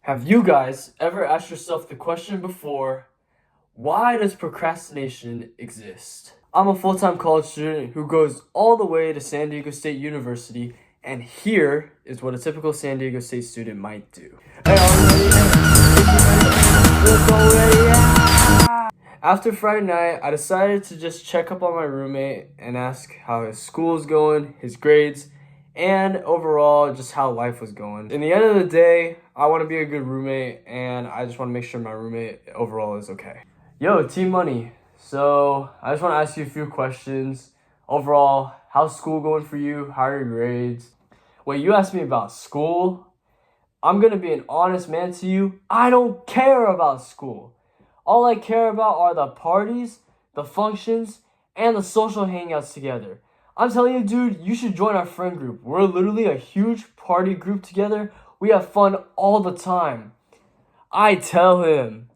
Have you guys ever asked yourself the question before, why does procrastination exist? I'm a full-time college student who goes all the way to San Diego State University, and here is what a typical San Diego State student might do. Hey, after Friday night, I decided to just check up on my roommate and ask how his school is going, his grades, and overall just how life was going. In the end of the day, I want to be a good roommate, and I just want to make sure my roommate overall is okay. Yo, Team Money. So I just want to ask you a few questions. Overall, how's school going for you? How are your grades? Wait, you asked me about school? I'm gonna be an honest man to you. I don't care about school. All I care about are the parties, the functions, and the social hangouts together. I'm telling you, dude, you should join our friend group. We're literally a huge party group together. We have fun all the time. I tell him.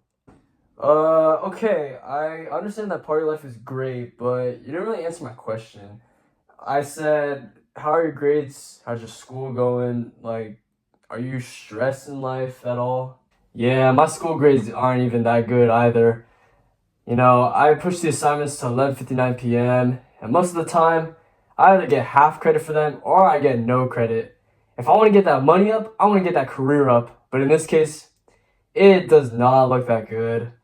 Okay, I understand that party life is great, but you didn't really answer my question. I said, how are your grades? How's your school going? Like, are you stressed in life at all? Yeah, my school grades aren't even that good either. You know, I push the assignments to 11:59 p.m. and most of the time, I either get half credit for them or I get no credit. If I want to get that money up, I want to get that career up. But in this case, it does not look that good.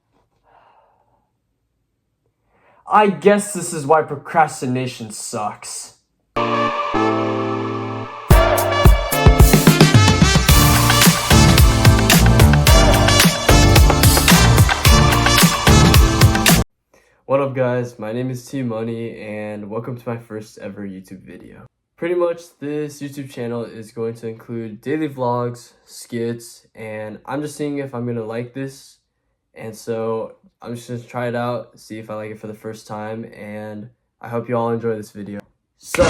I guess this is why procrastination sucks. What up guys, my name is T Money and welcome to my first ever YouTube video. Pretty much this YouTube channel is going to include daily vlogs, skits, and I'm just seeing if I'm gonna like this. And so I'm just gonna try it out, see if I like it for the first time, and I hope you all enjoy this video. So,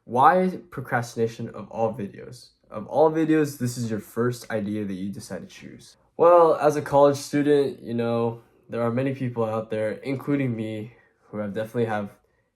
why procrastination of all videos? Of all videos, this is your first idea that you decide to choose. Well, as a college student, you know, there are many people out there, including me, who definitely have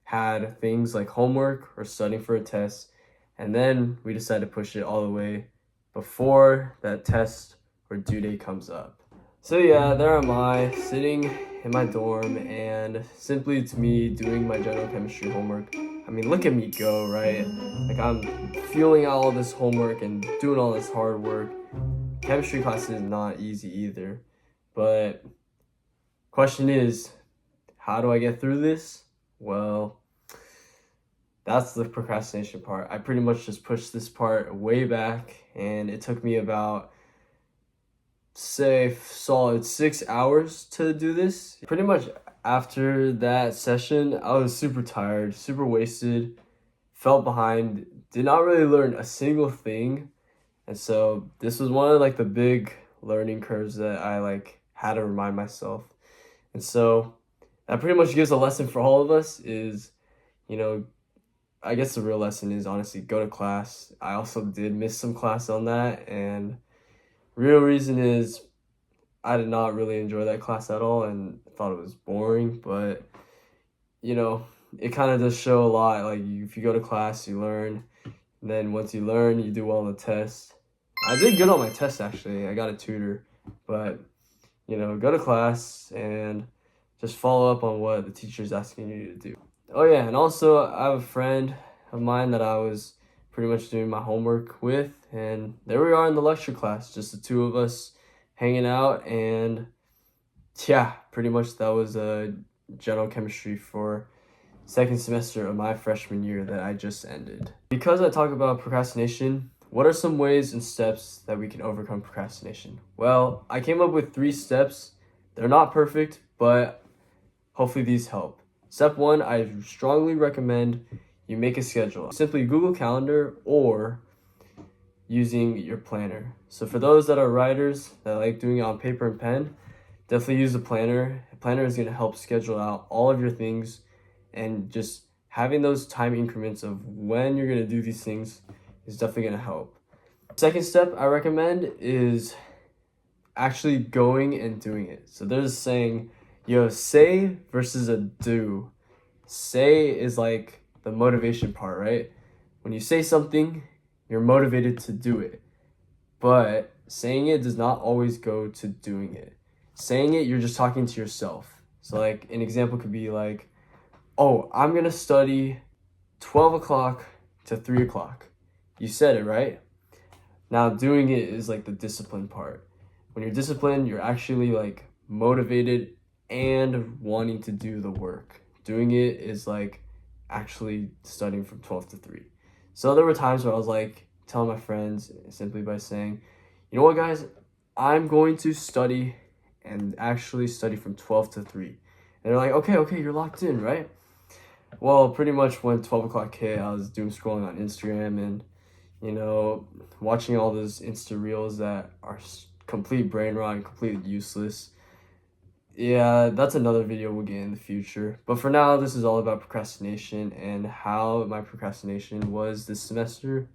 had things like homework or studying for a test, and then we decide to push it all the way before that test or due date comes up. So yeah, there am I, sitting in my dorm, and simply it's me doing my general chemistry homework. I mean, look at me go, right? Like, I'm feeling out all this homework and doing all this hard work. Chemistry class is not easy either, but question is, how do I get through this? Well, that's the procrastination part. I pretty much just pushed this part way back, and it took me about, say, solid 6 hours to do this. Pretty much after that session, I was super tired, super wasted, felt behind, did not really learn a single thing. And so this was one of like the big learning curves that I had to remind myself. And so that pretty much gives a lesson for all of us is, you know, I guess the real lesson is honestly go to class. I also did miss some class on that, and real reason is I did not really enjoy that class at all and thought it was boring, but you know, it kind of does show a lot. Like, if you go to class, you learn, and then once you learn, you do well on the test. I did good on my test actually. I got a tutor, but you know, go to class and just follow up on what the teacher's asking you to do. Oh yeah, and also I have a friend of mine that I was pretty much doing my homework with, and there we are in the lecture class, just the two of us hanging out, and yeah, pretty much that was general chemistry for second semester of my freshman year that I just ended. Because I talk about procrastination, what are some ways and steps that we can overcome procrastination? Well, I came up with 3 steps. They're not perfect, but hopefully these help. Step 1, I strongly recommend you make a schedule. Simply Google Calendar or using your planner. So for those that are writers that like doing it on paper and pen, definitely use a planner. A planner is going to help schedule out all of your things, and just having those time increments of when you're going to do these things is definitely going to help. Second step I recommend is actually going and doing it. So there's a saying, you have say versus a do. Say is like the motivation part, right? When you say something, you're motivated to do it. But saying it does not always go to doing it. Saying it, you're just talking to yourself. So like an example could be like, oh, I'm gonna study 12 o'clock to 3 o'clock. You said it, right? Now doing it is like the discipline part. When you're disciplined, you're actually like motivated and wanting to do the work. Doing it is like actually studying from 12 to 3. So there were times where I was like telling my friends simply by saying, you know what guys, I'm going to study and actually study from 12 to 3. And they're like, okay, you're locked in, right? Well, pretty much when 12 o'clock hit, I was doom scrolling on Instagram and, you know, watching all those Insta reels that are complete brain rot and completely useless. Yeah, that's another video we'll get in the future. But for now, this is all about procrastination and how my procrastination was this semester.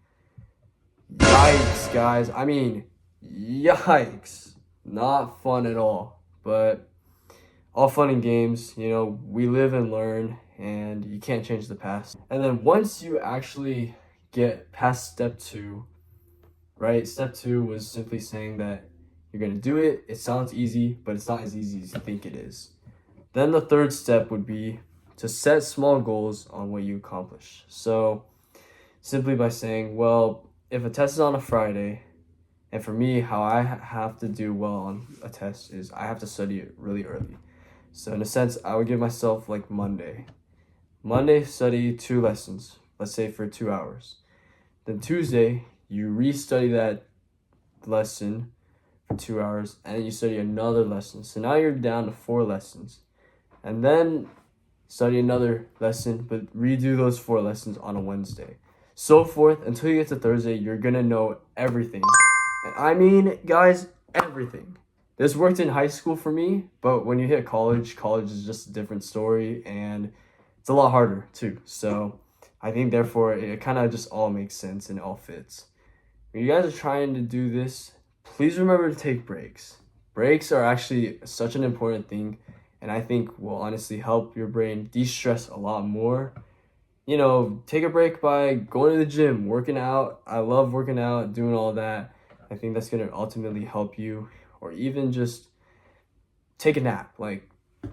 Yikes, guys. I mean, yikes. Not fun at all. But all fun and games, you know, we live and learn, and you can't change the past. And then once you actually get past step 2, right? Step 2 was simply saying that you're going to do it. It sounds easy, but it's not as easy as you think it is. Then the third step would be to set small goals on what you accomplish. So simply by saying, well, if a test is on a Friday, and for me, how I have to do well on a test is I have to study it really early. So in a sense, I would give myself like Monday, study 2 lessons, let's say for 2 hours. Then Tuesday, you restudy that lesson for 2 hours, and then you study another lesson. So now you're down to 4 lessons. And then study another lesson, but redo those 4 lessons on a Wednesday. So forth until you get to Thursday, you're gonna know everything. And I mean, guys, everything. This worked in high school for me, but when you hit college is just a different story, and it's a lot harder too. So I think therefore it kind of just all makes sense and it all fits. When you guys are trying to do this, please remember to take breaks. Breaks are actually such an important thing, and I think will honestly help your brain de-stress a lot more. You know, take a break by going to the gym, working out. I love working out, doing all that. I think that's going to ultimately help you. Or even just take a nap. Like,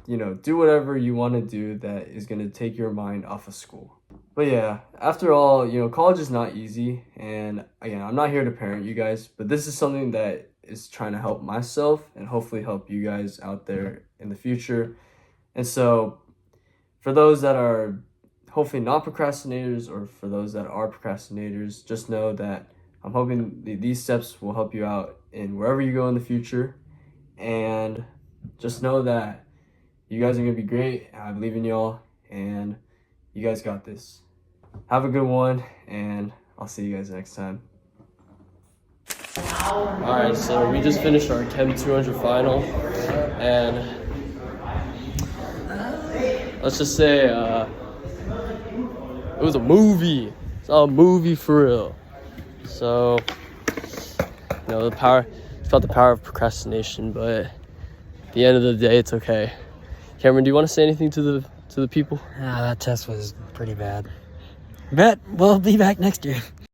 you know, do whatever you want to do that is going to take your mind off of school. But yeah, after all, you know, college is not easy. And again, I'm not here to parent you guys, but this is something that is trying to help myself and hopefully help you guys out there in the future. And so for those that are hopefully not procrastinators, or for those that are procrastinators, just know that I'm hoping these steps will help you out in wherever you go in the future. And just know that you guys are going to be great. I believe in y'all, and you guys got this. Have a good one, and I'll see you guys next time. Alright, so we just finished our Chem 200 final, and let's just say it was a movie. It's a movie for real. So, you know, it's about the power of procrastination, but at the end of the day, it's okay. Cameron, do you want to say anything to the people? That test was pretty bad. Bet we'll be back next year.